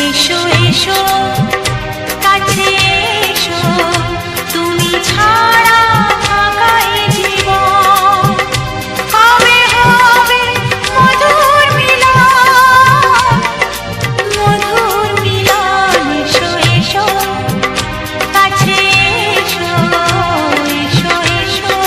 এসো এসো কাছে এসো, তুমি ছাড়া ফাঁকা এ জীবন। কবে হবে মধুর মিলন, মধুর মিলন। এসো এসো কাছে এসো, এসো এসো।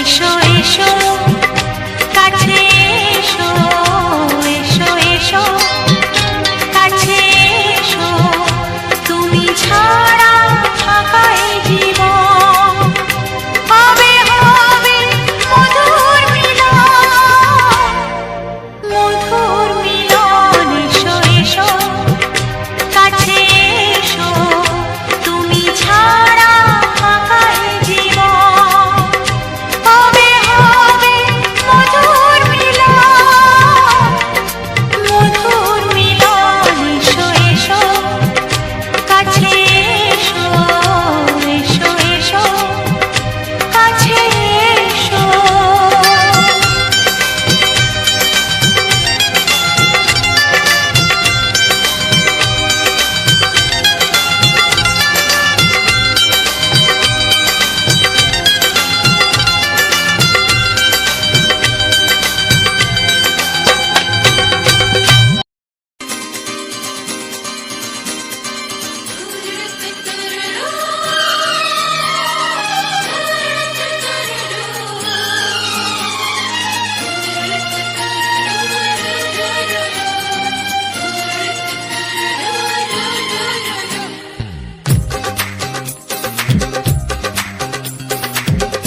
এসো এসো কাছে এসো, এসো এসো কাছে এসো, তুমি ছাড়া ফাঁকা এ জীবন। কবে হবে মধুর মিলন, মধুর মিলন। এসো এসো কাছে এসো, তুমি ছাড়া ফাঁকা এ জীবন। কবে হবে মধুর মিলন, মধুর মিলন। এসো এসো কাছে এসো, এসো এসো কাছে এসো।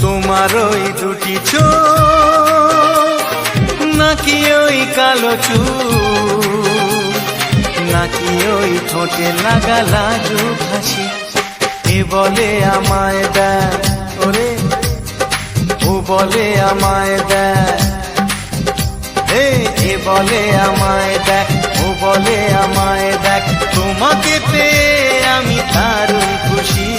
তোমার ওই দুটি চোখ, নাকি ওই কালো চুল, নাকি ওই ঠোঁটে লাগা লাজুক হাসি, এ বলে আমায় দেয় ওরে, ও বলে আমায় দেয়, এ বলে আমায় দেখ, ও বলে আমায় দেখ। তোমাকে পেয়ে আমি দারুণ খুশি।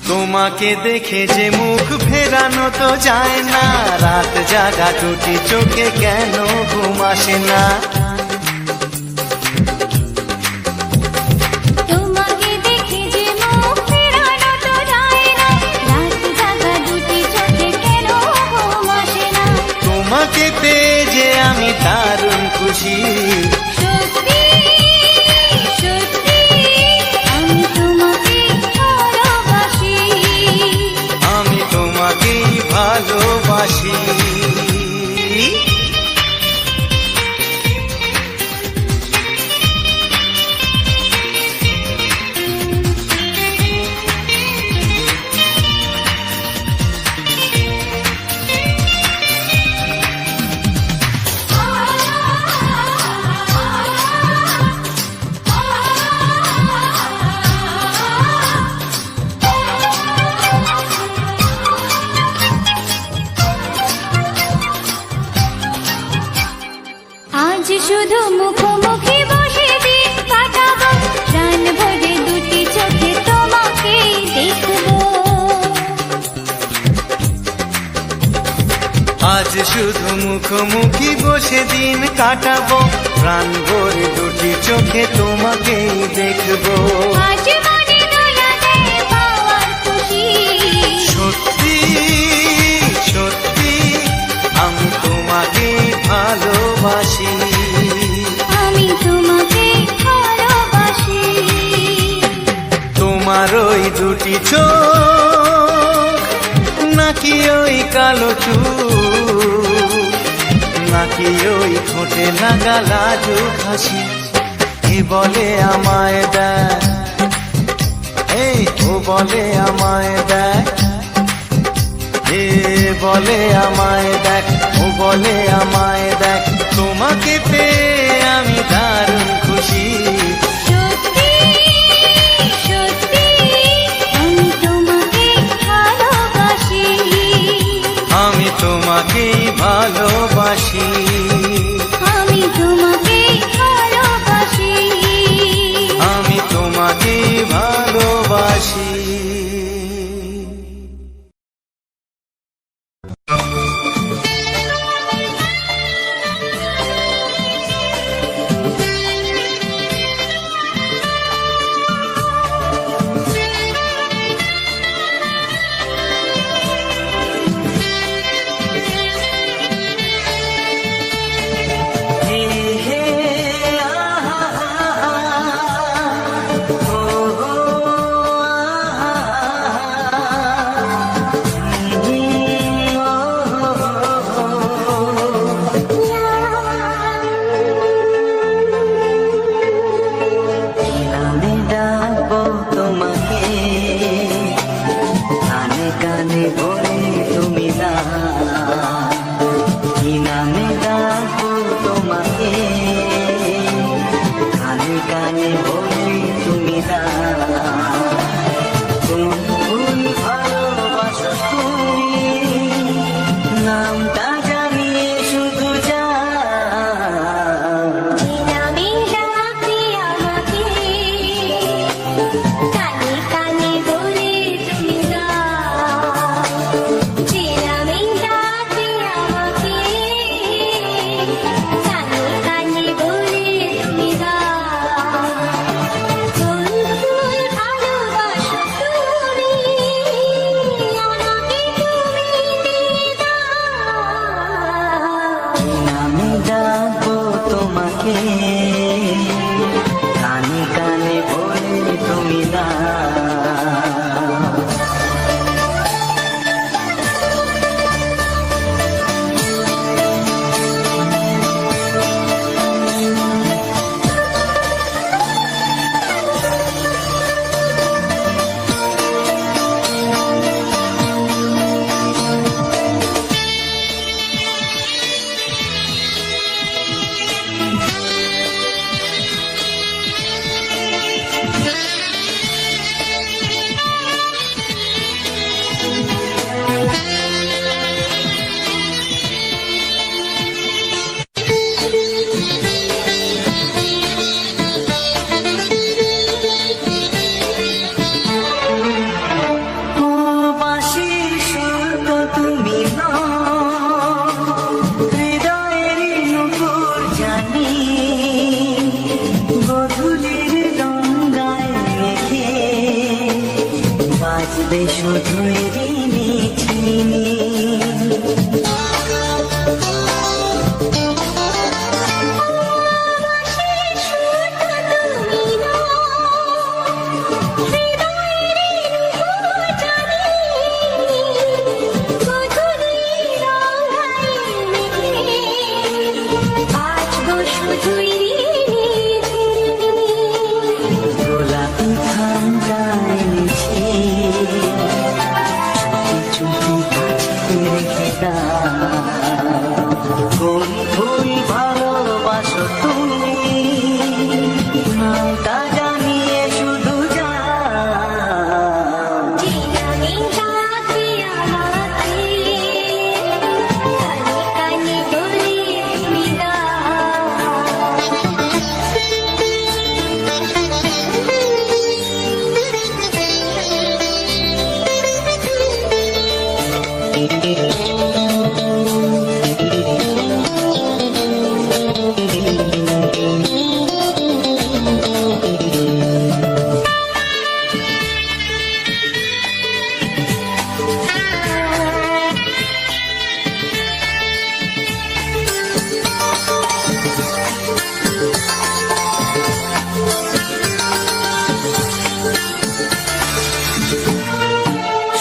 তোমাকে দেখে যে মুখ ফেরানো তো যায় না, রাত জাগা দুটি চোখে কেন ঘুম আসে না। তোমাকে দেখে যে মুখ ফেরানো তো যায় না, রাত জাগা দুটি চোখে কেন ঘুম আসে না। তোমাকে পেয়ে যে আমি দারুণ খুশি। সত্যি সত্যি আমি তোমাকে ভালোবাসি, আমি তোমাকেই ভালোবাসি। মুখোমুখি বসে দিন কাটাবো, প্রাণ ভরে দুটি চোখে তোমাকে দেখবো। আজ শুধু মুখোমুখি বসে দিন কাটাবো, প্রাণ ভরে দুটি চোখে তোমাকেই দেখবো। আজ মনে দোলা দেয় পাওয়ার খুশি, সত্যি সত্যি আমি তোমাকে ভালোবাসি, আমি তোমাকে ভালোবাসি। তোমার ওই দুটি চোখ নাকি ওই কালো চুল, নাকি ওই ঠোঁটে লাগা লাজুক হাসি, এ বলে আমায় দেখ, এই ও বলে আমায় দেখ, এ বলে আমায় দেখ, ও বলে আমায় দেখ, তোমাকে পেয়ে আমি দারুণ খুশি। সত্যি সত্যি আমি তোমাকে ভালোবাসি, আমি তোমাকেই ভালোবাসি, আমি তোমাকে ভালোবাসি। আমি তোমাকেই ভালোবাসি।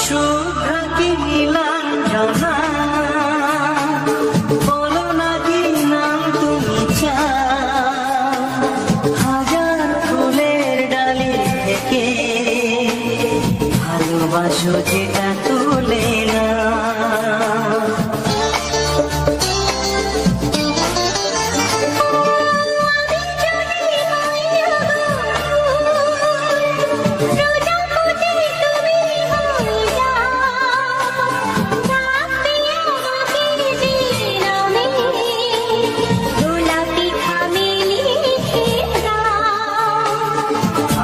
শুভ্রাকে নীলাঞ্জনা বলো না কি নাম তুমি চাও, হাজার ফুলের ডালি থেকে ভালোবাসো যেটা তুলে না।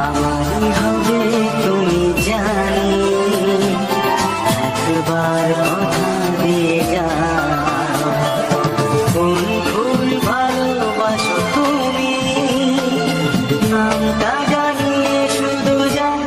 আমারই হবে তুমি জানি, একবার কথা দিয়ে যাও, কোন ফুল ভালোবাসো তুমি, নামটা জানিয়ে শুধু যাও।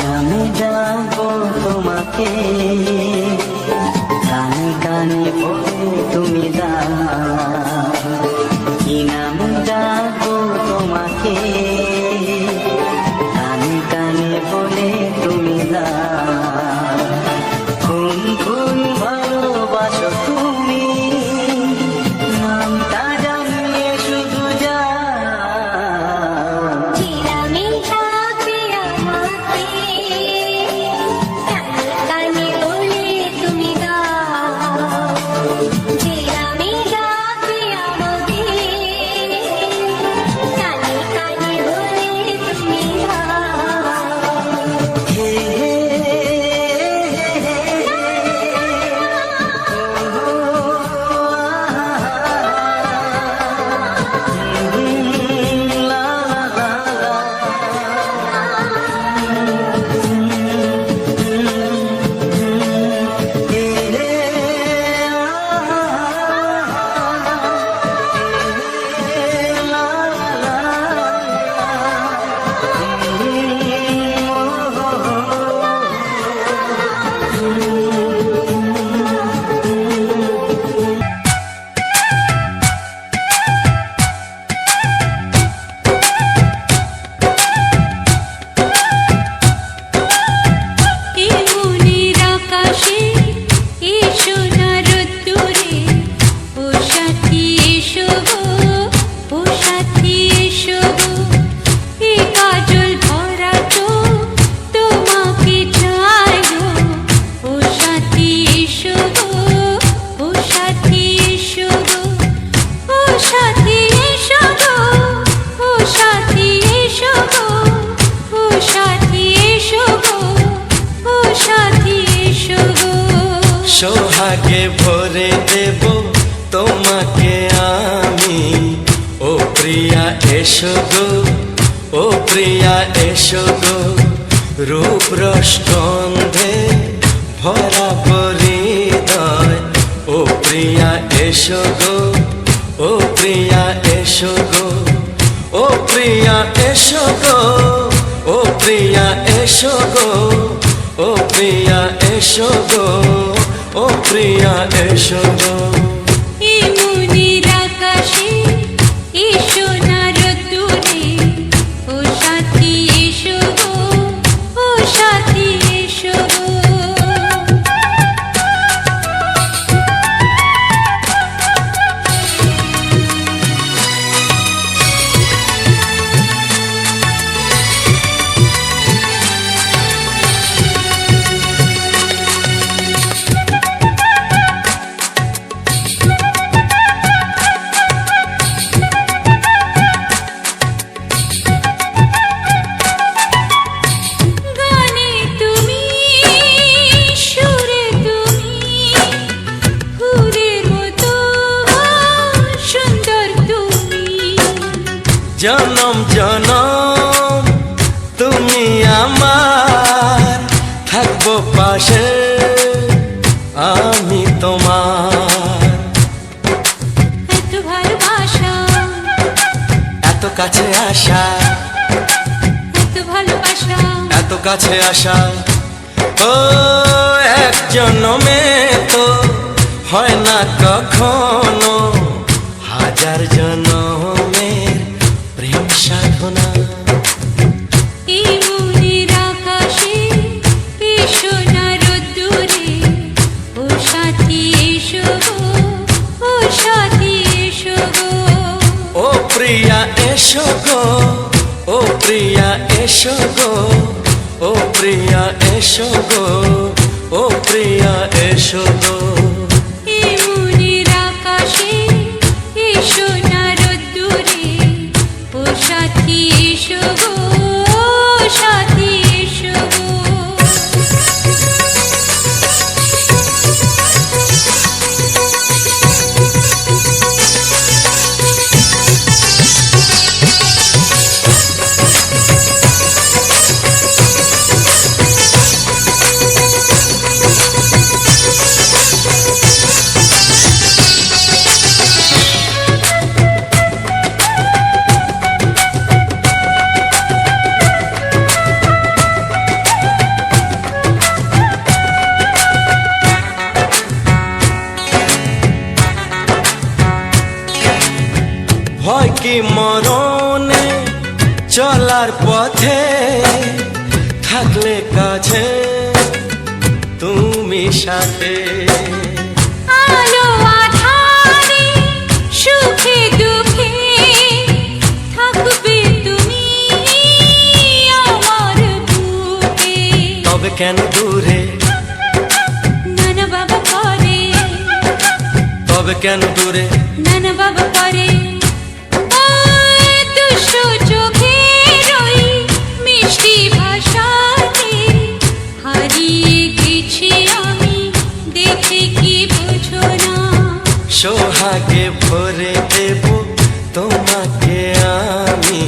নামে ডাকবো তোমাকে, কানে কানে বলে তুমি দাও, কি নামে ডাকবো তোমাকে, কানে কানে বলে তুমি দাও, কোন কোন ভালোবাসো তুমি, নামটা জানিয়ে শুধু যাও। সোহাগে ভরে দেব তোমাকে আমি, ও প্রিয়া এসো গো, ও প্রিয়া এসো গো, রূপ রসগন্ধে ভরা হৃদয়, ও প্রিয়া এসো গো, ও প্রিয়া এসো গো, ও প্রিয়া এসো গো, ও প্রিয়া এসো গো, ও প্রিয়া এসো গো, ও প্রিয়া এসো গো। মনির আকাশে এসো না রোদ্দুরে, ও সাথী এসো গো, ও সাথী এসো গো। জনম জনম তুমি আমার, থাকবো পাশে আমি তোমার। এত ভালোবাসা, এত কাছে আসা, এত ভালোবাসা, এত কাছে আসা, ও এক জনমে তো হয় না কখনো, হাজার জনমের প্রেম সাধনা। এই মনের আকাশে এই সোনার রোদ্দুরে, ও সাথী এসো গো, ও সাথী এসো গো। ও প্রিয়া এসো গো, ও প্রিয়া এসো গো, ও প্রিয়া এসো গো, ও প্রিয়া এসো গো। এই মনের আকাশে এই সোনার রোদ্দুরে, ও সাথী এসো গো, ও সাথী এসো গো। ভয় কি মরণে চলার পথে, থাকলে কাছে তুমি সাথে। আলো আঁধারে সুখে দুঃখে থাকবে তুমি আমার বুকে। তবে কেন দূরে, নানা বাবা করে, তবে কেন দূরে, নানা বাবা করে। ওই দুষ্টু চোখের ওই মিষ্টি ভাষাতে হারিয়ে গেছি আমি, দেখে কি বুঝো না। সোহাগে ভরে দেব তোমাকে আমি,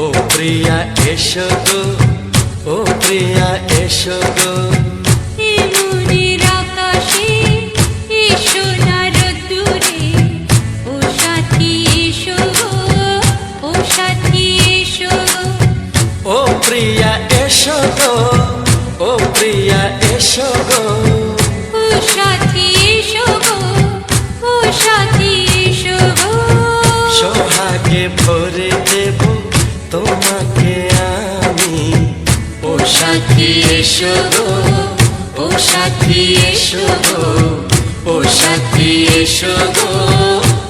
ও প্রিয়া এসো গো, ও প্রিয়া এসো গো। এই মনের আকাশে এই সোনার রোদ্দুরে, ও সাথী এসো গো, ও সাথী এসো গো। ও প্রিয়া এসো গো, ও প্রিয়া এসো গো। ও সাথী এসো গো, ও সাথী এসো গো। সোহাগে ভরে দেব তোমাকে আমি, ও সাথী এসো গো, ও সাথী এসো গো, ও সাথী এসো গো,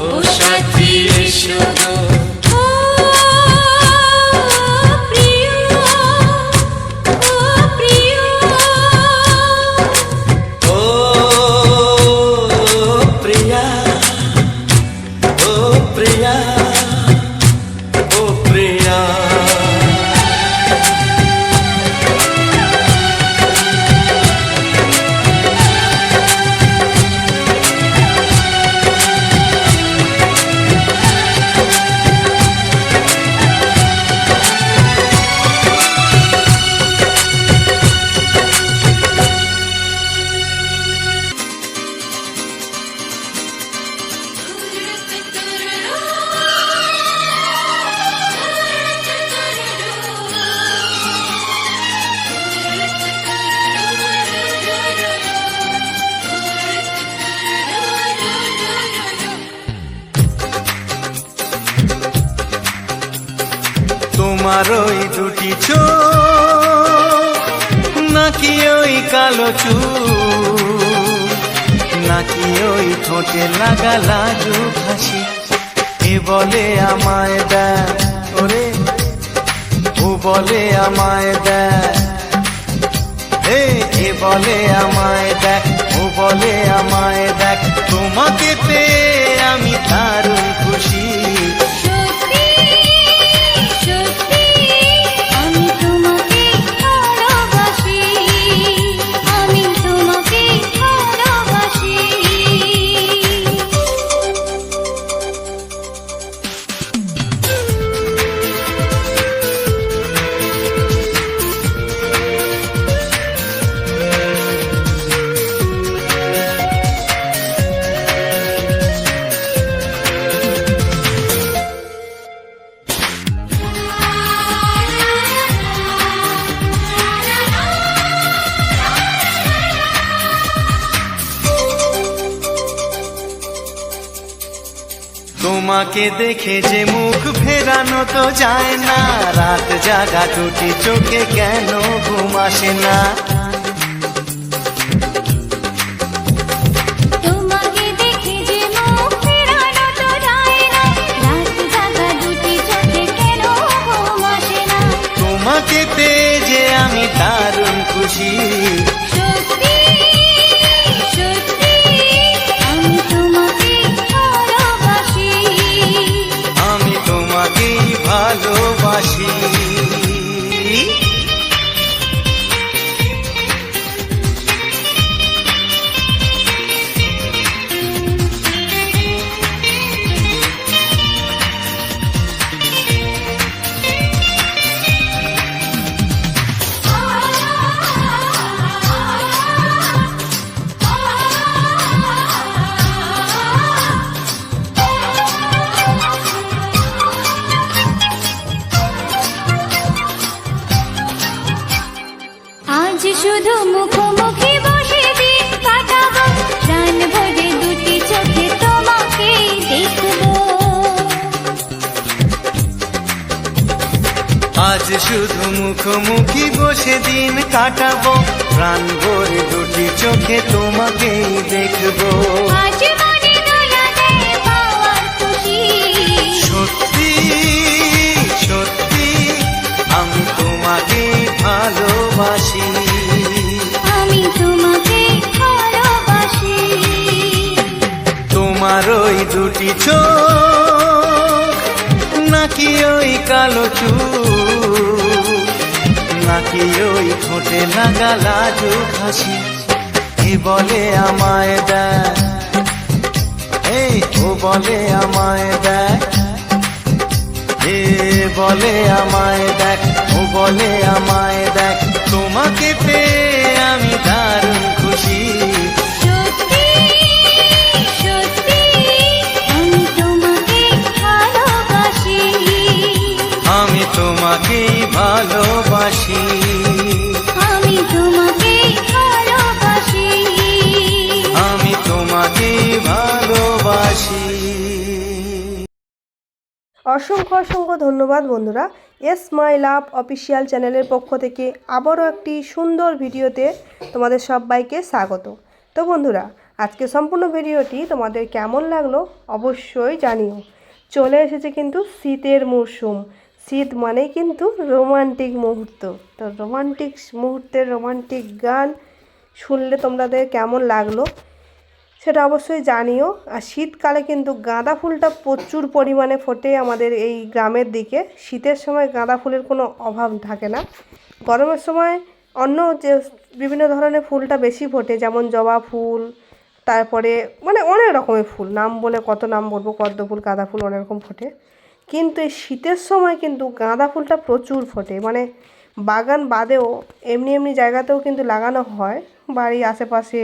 ও সাথী এসো গো। ও প্রিয়, ও প্রিয়, ও প্রিয়া, ও প্রিয়া, ও প্রিয়া। তোমার ওই দুটি চোখ, নাকি ওই কালো চুল, নাকি ওই ঠোঁটে লাগা লাজুক হাসি, এ বলে আমায় দেয় ওরে, ও বলে আমায় দেয়, এ বলে আমায় দেখ, ও বলে আমায় দেখ, তোমাকে পেয়ে আমি দারুণ খুশি। সত্যি সত্যি আমি তোমাকে ভালোবাসি, আমি তোমাকে ভালোবাসি। তোমাকে দেখে যে মুখ ফেরানো তো যায় না, রাত জাগা টুটি চোখে কেন ঘুম আসে না। তোমাকে দেখে যে মুখ ফেরানো তো যায় না, রাত জাগা দুটি চোখে কেন ঘুম আসে না। তোমাকে পেয়ে যে আমি দারুণ খুশি, সত্যি সত্যি আমি তোমাকে ভালোবাসি, আমি তোমাকেই ভালোবাসি। আজ শুধু মুখোমুখি বসে দিন কাটাবো, প্রাণ ভরে দুটি চোখে তোমাকে দেখবো। আজ শুধু মুখোমুখি বসে দিন কাটাবো, প্রাণ ভরে দুটি চোখে তোমাকেই দেখবো। আজ মনে দোলা দেয় পাওয়ার খুশি, সত্যি সত্যি আমি তোমাকেই ভালোবাসি, আমি তোমাকে ভালোবাসি। তোমার ওই দুটি চোখ নাকি ওই কালো চুল, নাকি ওই ঠোঁটে লাগা লাজুক হাসি, এ বলে আমায় দেখ, এই ও বলে আমায় দেখ, এ বলে আমায় দেখ, ও বলে আমায় দেখ, তোমাকে পেয়ে আমি দারুণ খুশি। সত্যি সত্যি আমি তোমাকে ভালোবাসি, আমি তোমাকেই ভালোবাসি, আমি তোমাকে ভালোবাসি। আমি তোমাকেই ভালোবাসি। অসংখ্য অসংখ্য ধন্যবাদ বন্ধুরা। এস মাই লাভ অফিসিয়াল চ্যানেলের পক্ষ থেকে আবারও একটি সুন্দর ভিডিওতে তোমাদের সবাইকে স্বাগত। তো বন্ধুরা, আজকে সম্পূর্ণ ভিডিওটি তোমাদের কেমন লাগলো অবশ্যই জানিও। চলে এসেছে কিন্তু শীতের মরশুম, শীত মানেই কিন্তু রোমান্টিক মুহূর্ত। তো রোমান্টিক মুহূর্তের রোমান্টিক গান শুনলে তোমাদের কেমন লাগলো সেটা অবশ্যই জানিও। আর শীতকালে কিন্তু গাঁদা ফুলটা প্রচুর পরিমাণে ফোটে আমাদের এই গ্রামের দিকে। শীতের সময় গাঁদা ফুলের কোনো অভাব থাকে না। গরমের সময় অন্য যে বিভিন্ন ধরনের ফুলটা বেশি ফোটে, যেমন জবা ফুল, তারপরে মানে অনেক রকমের ফুল, নাম বলে কত নাম বলবো, পদ্ম ফুল, গাঁদা ফুল, অনেক রকম ফোটে। কিন্তু এই শীতের সময় কিন্তু গাঁদা ফুলটা প্রচুর ফোটে, মানে বাগান বাদেও এমনি এমনি জায়গাতেও কিন্তু লাগানো হয়, বাড়ির আশেপাশে,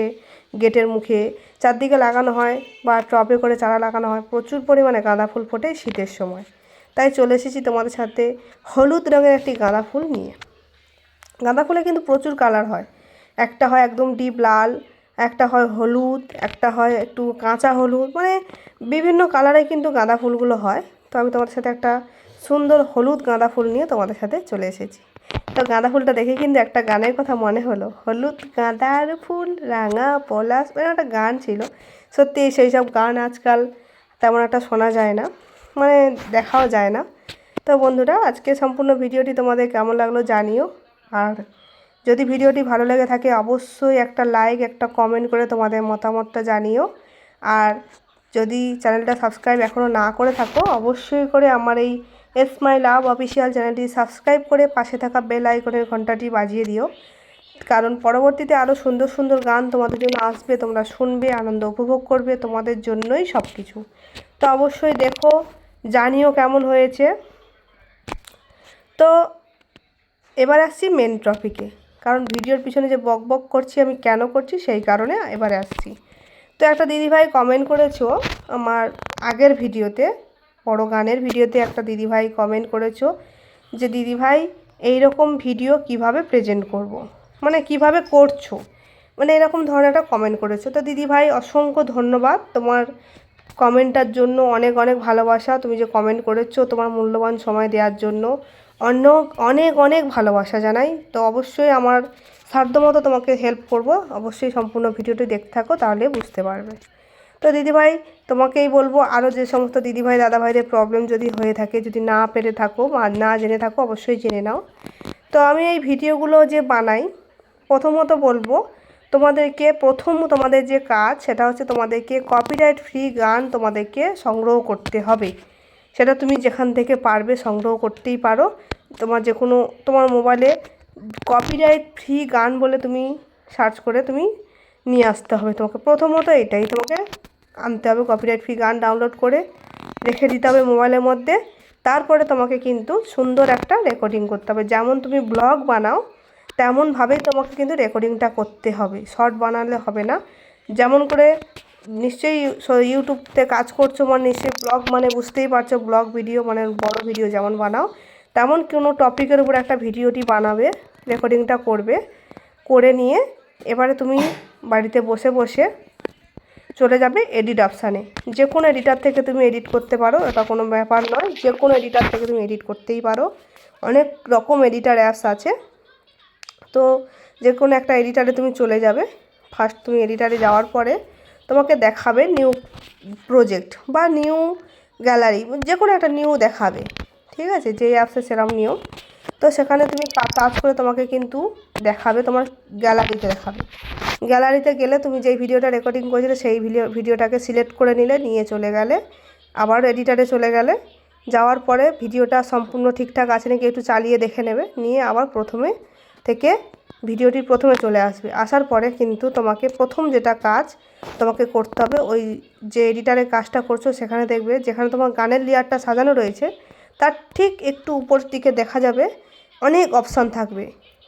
গেটের মুখে, চারদিকে লাগানো হয় বা টবে করে চারা লাগানো হয়। প্রচুর পরিমাণে গাঁদা ফুল ফোটে শীতের সময়। তাই চলে এসেছি তোমাদের সাথে হলুদ রঙের একটি গাঁদা ফুল নিয়ে। গাঁদা ফুলে কিন্তু প্রচুর কালার হয়, একটা হয় একদম ডিপ লাল, একটা হয় হলুদ, একটা হয় একটু কাঁচা হলুদ, মানে বিভিন্ন কালারে কিন্তু গাঁদা ফুলগুলো হয়। তো আমি তোমাদের সাথে একটা সুন্দর হলুদ গাঁদা ফুল নিয়ে তোমাদের সাথে চলে এসেছি। তো গাঁদা ফুলটা দেখে কিন্তু একটা গানের কথা মনে হলো, হলুদ গাঁদার ফুল রাঙা পলাশ, মানে একটা গান ছিল। সত্যি সেই সব গান আজকাল তেমন একটা শোনা যায় না, মানে দেখাও যায় না। তো বন্ধুরা, আজকে সম্পূর্ণ ভিডিওটি তোমাদের কেমন লাগলো জানিও। আর যদি ভিডিওটি ভালো লেগে থাকে অবশ্যই একটা লাইক, একটা কমেন্ট করে তোমাদের মতামতটা জানিও। আর যদি চ্যানেলটা সাবস্ক্রাইব এখনও না করে থাকো অবশ্যই করে আমার এই এস মাই লাভ অফিসিয়াল চ্যানেলটি সাবস্ক্রাইব করে পাশে থাকা বেল আইকনের ঘন্টাটি বাজিয়ে দিও, কারণ পরবর্তীতে আরও সুন্দর সুন্দর গান তোমাদের জন্য আসবে, তোমরা শুনবে, আনন্দ উপভোগ করবে, তোমাদের জন্যই সব কিছু। তো অবশ্যই দেখো, জানিও কেমন হয়েছে। তো এবার আসছি মেন টপিকে, কারণ ভিডিওর পিছনে যে বক বক করছি আমি কেন করছি সেই কারণে এবারে আসছি। তো একটা দিদিভাই কমেন্ট করেছো আমার আগের ভিডিওতে, বড় গানের ভিডিওতে একটা দিদিভাই কমেন্ট করেছো যে দিদিভাই এইরকম ভিডিও কিভাবে প্রেজেন্ট করব, মানে কিভাবে করছো, মানে এরকম ধরনের একটা কমেন্ট করেছো। তো দিদিভাই অসংখ্য ধন্যবাদ তোমার কমেন্টটার জন্য অনেক অনেক ভালোবাসা। তুমি যে কমেন্ট করেছো তোমার মূল্যবান সময় দেওয়ার জন্য অনেক অনেক ভালোবাসা জানাই। তো অবশ্যই আমার সাধ্যমতো তোমাকে হেল্প করব, অবশ্যই সম্পূর্ণ ভিডিওটি দেখতে থাকো, তাহলে বুঝতে পারবে। তো দিদিভাই তোমাকেই বলবো, আরও যে সমস্ত দিদিভাই দাদাভাইদের প্রবলেম যদি হয়ে থাকে, যদি না পেরে থাকো বা না জেনে থাকো, অবশ্যই জেনে নাও। তো আমি এই ভিডিওগুলো যে বানাই, প্রথমত বলবো তোমাদেরকে, তোমাদের যে কাজ সেটা হচ্ছে তোমাদেরকে কপিরাইট ফ্রি গান তোমাদেরকে সংগ্রহ করতে হবে। সেটা তুমি যেখান থেকে পারবে সংগ্রহ করতেই পারো। তোমার যে কোনো তোমার মোবাইলে কপিরাইট ফ্রি গান বলে তুমি সার্চ করে তুমি নিয়ে আসতে হবে। তোমাকে প্রথমত এটাই তোমাকে আনতে হবে, কপিরাইট ফ্রি গান ডাউনলোড করে রেখে দিতে হবে মোবাইলের মধ্যে। তারপরে তোমাকে কিন্তু সুন্দর একটা রেকর্ডিং করতে হবে। যেমন তুমি ব্লগ বানাও তেমনভাবেই তোমাকে কিন্তু রেকর্ডিংটা করতে হবে, শর্ট বানালে হবে না। যেমন করে নিশ্চয়ই ইউটিউবতে কাজ করছো মানে নিশ্চয়ই ব্লগ মানে বুঝতেই পারছো, ব্লগ ভিডিও মানে বড় ভিডিও যেমন বানাও তেমন কোনো টপিকের উপর একটা ভিডিওটি বানাবে, রেকর্ডিংটা করবে, করে নিয়ে এবারে তুমি বাড়িতে বসে বসে চলে যাবে এডিট অপশানে। যে কোনো এডিটার থেকে তুমি এডিট করতে পারো, এটা কোনো ব্যাপার নয়, যে কোনো এডিটার থেকে তুমি এডিট করতেই পারো। অনেক রকম এডিটার অ্যাপস আছে। তো যে কোনো একটা এডিটারে তুমি চলে যাবে। ফার্স্ট তুমি এডিটারে যাওয়ার পরে তোমাকে দেখাবে নিউ প্রজেক্ট বা নিউ গ্যালারি, যে কোনো একটা নিউ দেখাবে, ঠিক আছে, যে অ্যাপসে সেরকম নিউ। তো সেখানে তুমি টাচ করে তোমাকে কিন্তু দেখাবে, তোমার গ্যালারিতে দেখাবে। গ্যালারিতে গেলে তুমি যেই ভিডিওটা রেকর্ডিং করেছিলে সেই ভিডিওটাকে সিলেক্ট করে নিয়ে চলে গেলে, আবার এডিটারে চলে গেলে, যাওয়ার পরে ভিডিওটা সম্পূর্ণ ঠিকঠাক আছে নাকি একটু চালিয়ে দেখে নেবে, নিয়ে আবার প্রথমে থেকে ভিডিওটির প্রথমে চলে আসবে। আসার পরে কিন্তু তোমাকে প্রথম যেটা কাজ তোমাকে করতে হবে, ওই যে এডিটারের কাজটা করছো সেখানে দেখবে যেখানে তোমার গানের লেয়ারটা সাজানো রয়েছে তার ঠিক একটু উপর দিকে দেখা যাবে অনেক অপশান থাকবে,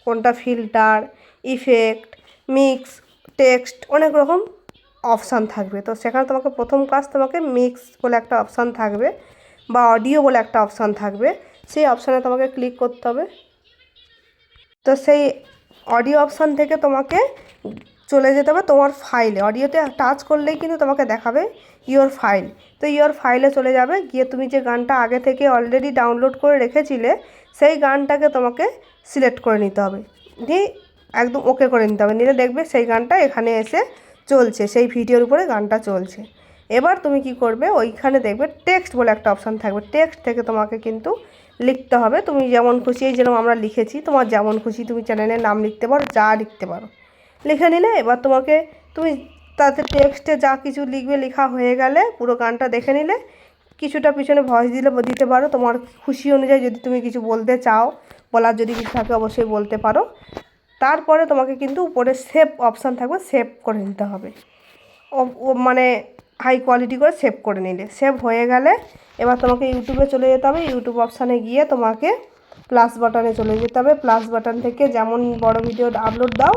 কোনটা ফিল্টার, ইফেক্ট, মিক্স, টেক্সট, অনেক রকম অপশান থাকবে। তো সেখানে তোমাকে প্রথম কাজ তোমাকে মিক্স বলে একটা অপশান থাকবে বা অডিও বলে একটা অপশান থাকবে, সেই অপশানে তোমাকে ক্লিক করতে হবে। তো সেই অডিও অপশান থেকে তোমাকে চলে যেতে হবে তোমার ফাইলে। অডিওতে টাচ করলেই কিন্তু তোমাকে দেখাবে ইয়োর ফাইল। তো ইয়োর ফাইলে চলে যাবে, গিয়ে তুমি যে গানটা আগে থেকে অলরেডি ডাউনলোড করে রেখেছিলে সেই গানটাকে তোমাকে সিলেক্ট করে নিতে হবে, নিয়ে একদম ওকে করে নিতে হবে। নিলে দেখবে সেই গানটা এখানে এসে চলছে, সেই ভিডিওর উপরে গানটা চলছে। এবার তুমি কি করবে, ওইখানে দেখবে টেক্সট বলে একটা অপশান থাকবে, টেক্সট থেকে তোমাকে কিন্তু লিখতে হবে। তুমি যেমন খুশি, এই যেরকম আমরা লিখেছি, তোমার যেমন খুশি তুমি চ্যানেলের নাম লিখতে পারো, যা লিখতে পারো লিখে নিলে। এবার তুমি তাতে টেক্সটে যা কিছু লিখবে, লেখা হয়ে গেলে পুরো গানটা দেখে নিলে, কিছুটা পিছনে ভয়েস দিতে পারো তোমার খুশি অনুযায়ী। যদি তুমি কিছু বলতে চাও, বলার যদি কিছু থাকে অবশ্যই বলতে পারো। তারপরে তোমাকে কিন্তু উপরে সেভ অপশান থাকবে, সেভ করে নিতে হবে। মানে হাই কোয়ালিটি করে সেভ করে নিলে, সেভ হয়ে গেলে এবার তোমাকে ইউটিউবে চলে যেতে হবে। ইউটিউব অপশানে গিয়ে তোমাকে প্লাস বাটনে চলে যেতে হবে। প্লাস বাটন থেকে যেমন বড় ভিডিও আপলোড দাও,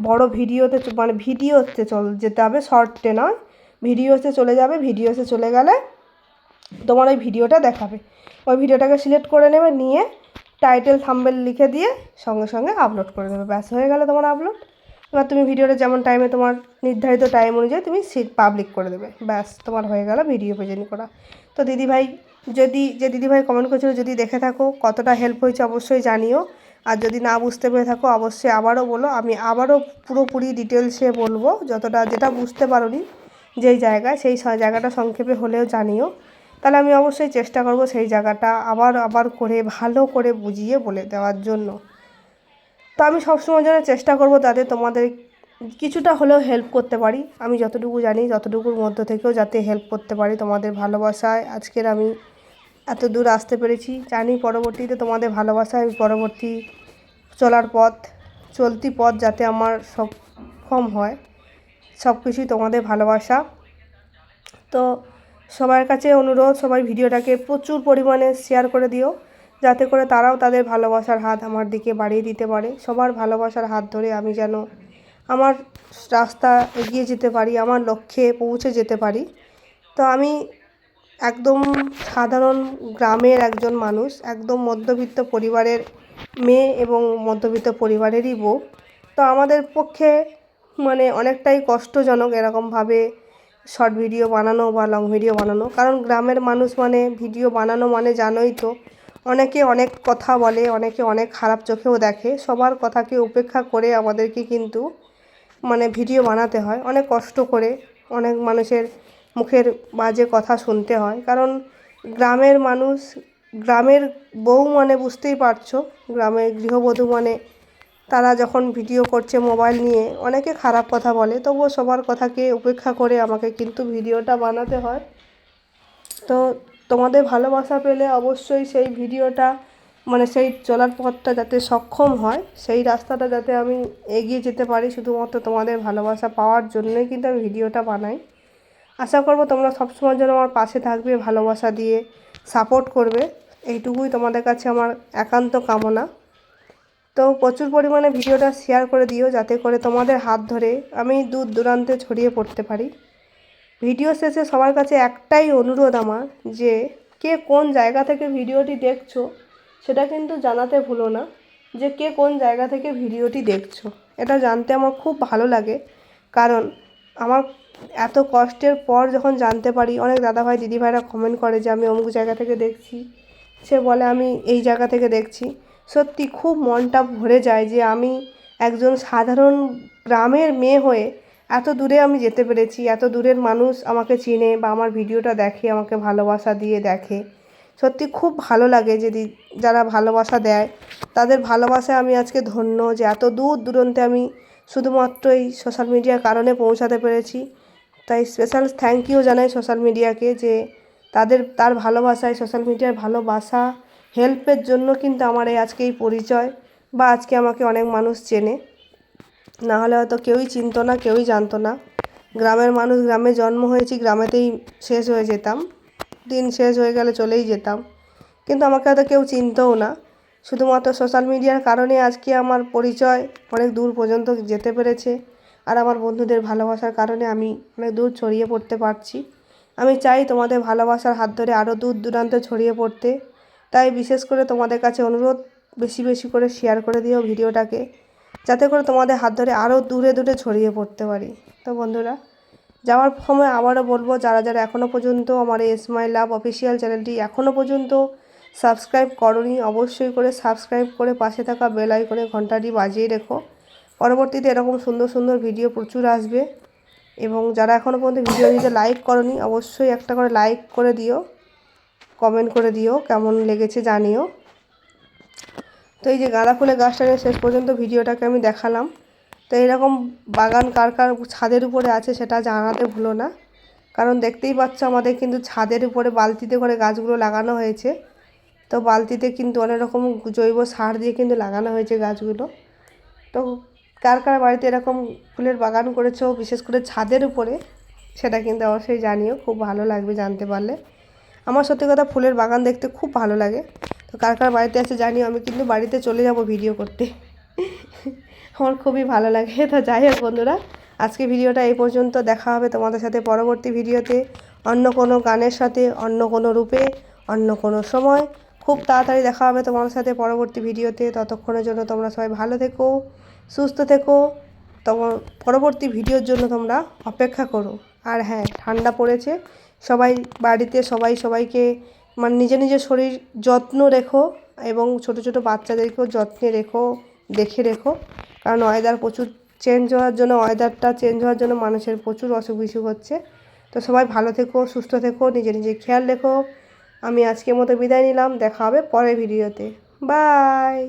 বড় ভিডিওতে মানে ভিডিওতে যেতে হবে, শর্টে নয়, ভিডিওতে চলে যাবে। ভিডিওতে চলে গেলে তোমার ওই ভিডিওটা দেখাবে, ওই ভিডিওটাকে সিলেক্ট করে নেবে, নিয়ে টাইটেল থাম্বনেল লিখে দিয়ে সঙ্গে সঙ্গে আপলোড করে দেবে। ব্যাস হয়ে গেলে তোমার আপলোড। এবার তুমি ভিডিওটা যেমন টাইমে, তোমার নির্ধারিত টাইম অনুযায়ী তুমি পাবলিক করে দেবে, ব্যাস তোমার হয়ে গেল ভিডিও প্রেজেন্ট করা। তো দিদিভাই দিদিভাই কমেন্ট করেছিল, যদি দেখে থাকো কতটা হেল্প হয়েছে অবশ্যই জানিও। আর যদি না বুঝতে পেরে থাকো অবশ্যই আবারও বলো, আমি আবারও পুরোপুরি ডিটেলসে বলবো, যেটা বুঝতে পারোনি যেই জায়গায়, সেই জায়গাটা সংক্ষেপে হলেও জানিও। তাহলে আমি অবশ্যই চেষ্টা করব সেই জায়গাটা আবার করে ভালো করে বুঝিয়ে বলে দেওয়ার জন্য। তো আমি সবসময় যেন চেষ্টা করব যাতে তোমাদের কিছুটা হলেও হেল্প করতে পারি। আমি যতটুকু জানি ততটুকুর মধ্য থেকেও যাতে হেল্প করতে পারি। তোমাদের ভালোবাসায় আজকের আমি এত দূর আসতে পেরেছি। জানি পরবর্তীতে তোমাদের ভালোবাসায় আমি পরবর্তী চলতি পথ যাতে আমার সক্ষম হয়, সব কিছুই তোমাদের ভালোবাসা। তো সবার কাছে অনুরোধ, সবাই ভিডিওটাকে প্রচুর পরিমাণে শেয়ার করে দিও, যাতে করে তারাও তাদের ভালোবাসার হাত আমার দিকে বাড়িয়ে দিতে পারে। সবার ভালোবাসার হাত ধরে আমি যেন আমার রাস্তা এগিয়ে যেতে পারি, আমার লক্ষ্যে পৌঁছে যেতে পারি। তো আমি একদম সাধারণ গ্রামের একজন মানুষ, একদম মধ্যবিত্ত পরিবারের মেয়ে এবং মধ্যবিত্ত পরিবারেরই বউ। তো আমাদের পক্ষে মানে অনেকটাই কষ্টজনক এরকমভাবে শর্ট ভিডিও বানানো বা লং ভিডিও বানানো, কারণ গ্রামের মানুষ মানে ভিডিও বানানো মানে জানোই তো, অনেকে অনেক কথা বলে, অনেকে অনেক খারাপ চোখেও দেখে। সবার কথাকে উপেক্ষা করে আমাদেরকে কিন্তু মানে ভিডিও বানাতে হয়, অনেক কষ্ট করে, অনেক মানুষের মুখের বাজে কথা শুনতে হয়। কারণ গ্রামের মানুষ, গ্রামের বউ মানে বুঝতেই পারছো, গ্রামের গৃহবধূ মানে তারা যখন ভিডিও করছে মোবাইল নিয়ে অনেকে খারাপ কথা বলে, তবুও সবার কথাকে উপেক্ষা করে আমাকে কিন্তু ভিডিওটা বানাতে হয়। তো তোমাদের ভালোবাসা পেলে অবশ্যই সেই ভিডিওটা মানে সেই চলার পথটা যাতে সক্ষম হয়, সেই রাস্তাটা যাতে আমি এগিয়ে যেতে পারি, শুধুমাত্র তোমাদের ভালোবাসা পাওয়ার জন্যই কিন্তু আমি ভিডিওটা বানাই। আশা করব তোমরা সবসময় যেন আমার পাশে থাকবে, ভালোবাসা দিয়ে সাপোর্ট করবে, এইটুকুই তোমাদের কাছে আমার একান্ত কামনা। তো প্রচুর পরিমাণে ভিডিওটা শেয়ার করে দিও, যাতে করে তোমাদের হাত ধরে আমি দূর দূরান্তে ছড়িয়ে পড়তে পারি। ভিডিও শেষে সবার কাছে একটাই অনুরোধ আমার, যে কে কোন জায়গা থেকে ভিডিওটি দেখছো সেটা কিন্তু জানাতে ভুলো না, যে কে কোন জায়গা থেকে ভিডিওটি দেখছো। এটা জানতে আমার খুব ভালো লাগে, কারণ আমার এত কষ্টের পর যখন জানতে পারি, অনেক দাদাভাই দিদিভাইরা কমেন্ট করে যে আমি অমুক জায়গা থেকে দেখছি, সে বলে আমি এই জায়গা থেকে দেখছি। সত্যি খুব মনটা ভরে যায় যে আমি একজন সাধারণ গ্রামের মেয়ে হয়ে এত দূরে আমি যেতে পেরেছি, এত দূরের মানুষ আমাকে চিনে বা আমার ভিডিওটা দেখে, আমাকে ভালোবাসা দিয়ে দেখে। সত্যি খুব ভালো লাগে যে যারা ভালোবাসা দেয়, তাদের ভালোবাসায় আমি আজকে ধন্য যে এত দূর দূরান্তে আমি শুধুমাত্র এই সোশ্যাল মিডিয়ার কারণে পৌঁছাতে পেরেছি। তাই স্পেশাল থ্যাংক ইউ জানাই সোশ্যাল মিডিয়াকে, যে তার ভালোবাসায়, সোশ্যাল মিডিয়ার ভালোবাসা হেল্পের জন্য কিন্তু আমার আজকে এই পরিচয়, বা আজকে আমাকে অনেক মানুষ চেনে। না হলে হয়তো কেউই চিনতো না, কেউই জানতো না। গ্রামের মানুষ, গ্রামে জন্ম হয়েছি, গ্রামেতেই শেষ হয়ে যেতাম, দিন শেষ হয়ে গেলে চলেই যেতাম, কিন্তু আমাকে হয়তো কেউ চিনতও না। শুধুমাত্র সোশ্যাল মিডিয়ার কারণে আজকে আমার পরিচয় অনেক দূর পর্যন্ত যেতে পেরেছে, আর আমার বন্ধুদের ভালোবাসার কারণে আমি অনেক দূর ছড়িয়ে পড়তে পারছি। আমি চাই তোমাদের ভালোবাসার হাত ধরে আরও দূর দূরান্তে ছড়িয়ে পড়তে। তাই বিশেষ করে তোমাদের কাছে অনুরোধ, বেশি বেশি করে শেয়ার করে দিও ভিডিওটাকে, যাতে করে তোমাদের হাত ধরে আরও দূরে দূরে ছড়িয়ে পড়তে পারি। তো বন্ধুরা, যাওয়ার সময় আবারও বলবো, যারা যারা এখনও পর্যন্ত আমার এই স্মাইল লাভ অফিসিয়াল চ্যানেলটি এখনও পর্যন্ত সাবস্ক্রাইব করোনি, অবশ্যই করে সাবস্ক্রাইব করে পাশে থাকা বেল আইকনে ঘন্টাটি বাজিয়ে রেখো। পরবর্তীতে এরকম সুন্দর সুন্দর ভিডিও প্রচুর আসবে। এবং যারা এখনও পর্যন্ত ভিডিওটিতে লাইক করোনি, অবশ্যই একটা করে লাইক করে দিও, কমেন্ট করে দিও, কেমন লেগেছে জানিও। তো এই যে গাঁদা ফুলের গাছটা নিয়ে শেষ পর্যন্ত ভিডিওটাকে আমি দেখালাম। তো এরকম বাগান কার কার ছাদের উপরে আছে সেটা জানাতে ভুলো না, কারণ দেখতেই পাচ্ছ আমাদের কিন্তু ছাদের উপরে বালতিতে করে গাছগুলো লাগানো হয়েছে। তো বালতিতে কিন্তু অনেক রকম জৈব সার দিয়ে কিন্তু লাগানো হয়েছে গাছগুলো। তো কার কার বাড়িতে এরকম ফুলের বাগান করেছো, বিশেষ করে ছাদের উপরে, সেটা কিন্তু অবশ্যই জানিও, খুব ভালো লাগবে জানতে পারলে। আমার সত্যি কথা ফুলের বাগান দেখতে খুব ভালো লাগে। তো কার কার বাড়িতে আছে জানিও, আমি কিন্তু বাড়িতে চলে যাব ভিডিও করতে, আমার খুবই ভালো লাগে। তো যাই হোক বন্ধুরা, আজকে ভিডিওটা এই পর্যন্ত। দেখা হবে তোমাদের সাথে পরবর্তী ভিডিওতে, অন্য কোনো গানের সাথে, অন্য কোনো রূপে, অন্য কোনো সময়। খুব তাড়াতাড়ি দেখা হবে তোমাদের সাথে পরবর্তী ভিডিওতে। ততক্ষণের জন্য তোমরা সবাই ভালো থেকো, সুস্থ থেকো। তোমার পরবর্তী ভিডিওর জন্য তোমরা অপেক্ষা করো। আর হ্যাঁ, ঠান্ডা পড়েছে, সবাই বাড়িতে সবাইকে মানে নিজের শরীর যত্ন রেখো, এবং ছোট ছোট বাচ্চাদেরকেও যত্নে রেখো, দেখে রেখো। কারণ ওয়েদার প্রচুর চেঞ্জ হওয়ার জন্য মানুষের প্রচুর অসুখ বিসুখ হচ্ছে। তো সবাই ভালো থেকো, সুস্থ থেকো, নিজের খেয়াল রেখো। আমি আজকের মতো বিদায় নিলাম, দেখা হবে পরের ভিডিওতে। বাই।